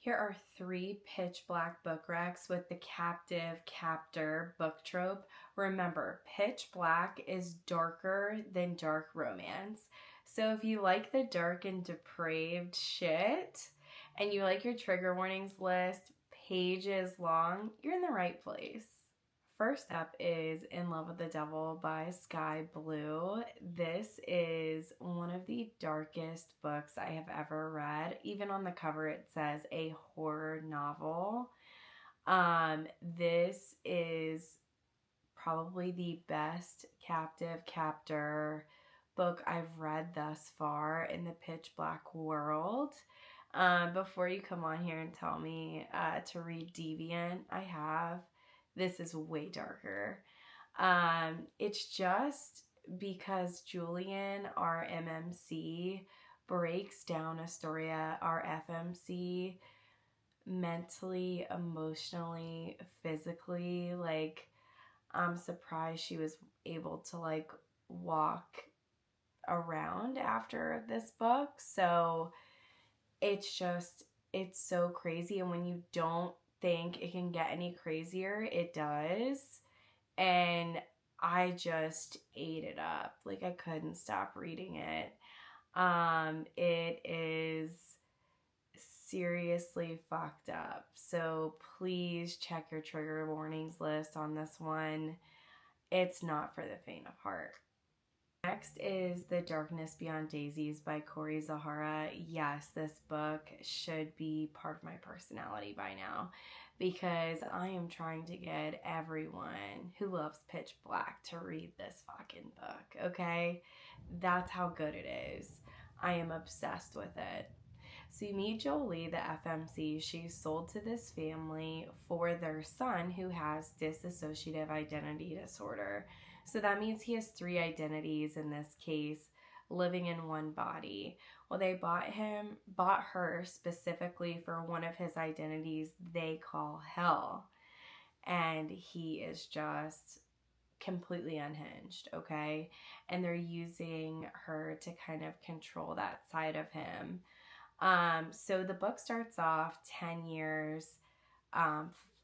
Here are 3 pitch black book recs with the Captor book trope. Remember, pitch black is darker than dark romance. So if you like the dark and depraved shit and you like your trigger warnings list pages long, you're in the right place. First up is In Love with the Devil by Sky Blue. This is one of the darkest books I have ever read. Even on the cover it says a horror novel. This is probably the best Captor book I've read thus far in the pitch black world. Before you come on here and tell me to read Deviant, I have. This is way darker. It's just because Julian, our MMC, breaks down Astoria, our FMC, mentally, emotionally, physically. Like, I'm surprised she was able to, like, walk around after this book. So it's so crazy. And when you don't think it can get any crazier, it does. And I just ate it up. Like, I couldn't stop reading it. It is seriously fucked up. So please check your trigger warnings list on this one. It's not for the faint of heart. Next is The Darkness Beyond Daisies by Corey Zahara. Yes, this book should be part of my personality by now because I am trying to get everyone who loves pitch black to read this fucking book, okay? That's how good it is. I am obsessed with it. So you meet Jolie, the FMC. She's sold to this family for their son who has dissociative identity disorder. So that means he has 3 identities in this case, living in one body. Well, they bought her specifically for one of his identities they call Hell. And he is just completely unhinged, okay? And they're using her to kind of control that side of him. So the book starts off 10 years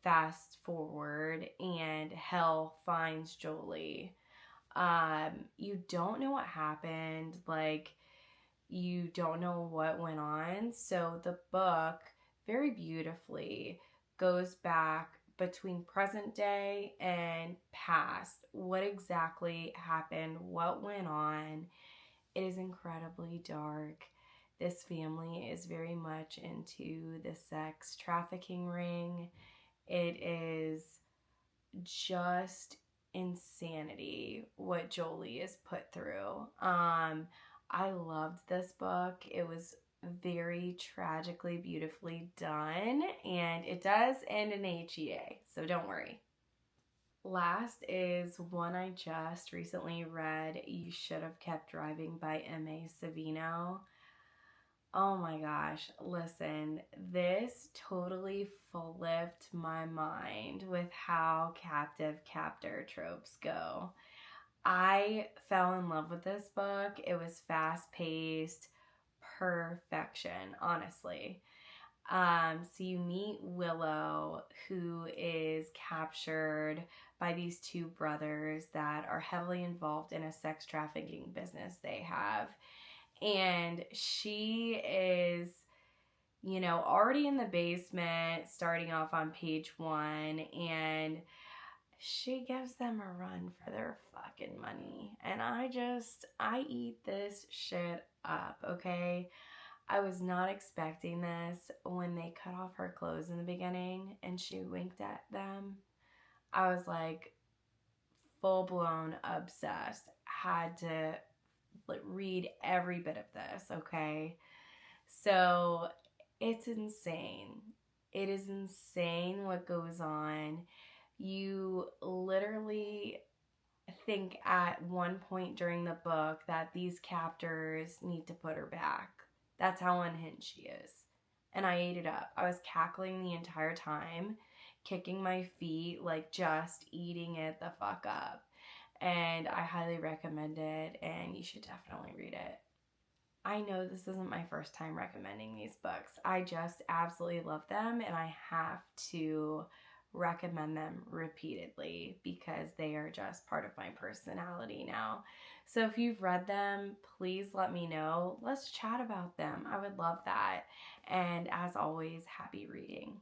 fast forward, and Hell finds Jolie. You don't know what happened, like, you don't know what went on. So the book very beautifully goes back between present day and past. What exactly happened? What went on? It is incredibly dark. This family is very much into the sex trafficking ring. It is just insanity what Jolie is put through. I loved this book. It was very tragically, beautifully done, and it does end in HEA, so don't worry. Last is one I just recently read, You Should Have Kept Driving by M.A. Savino. Oh my gosh, listen, this totally flipped my mind with how captor tropes go. I fell in love with this book. It was fast-paced, perfection, honestly. So you meet Willow, who is captured by these 2 brothers that are heavily involved in a sex trafficking business they have. And she is, already in the basement, starting off on page 1, and she gives them a run for their fucking money. And I eat this shit up, okay? I was not expecting this. When they cut off her clothes in the beginning and she winked at them, I was like, full-blown obsessed. Had to read every bit of this, okay? So it's insane. It is insane what goes on. You literally think at one point during the book that these captors need to put her back. That's how unhinged she is. And I ate it up. I was cackling the entire time, kicking my feet, like just eating it the fuck up. And I highly recommend it, and you should definitely read it. I know this isn't my first time recommending these books. I just absolutely love them, and I have to recommend them repeatedly because they are just part of my personality now. So if you've read them, please let me know. Let's chat about them. I would love that. And as always, happy reading.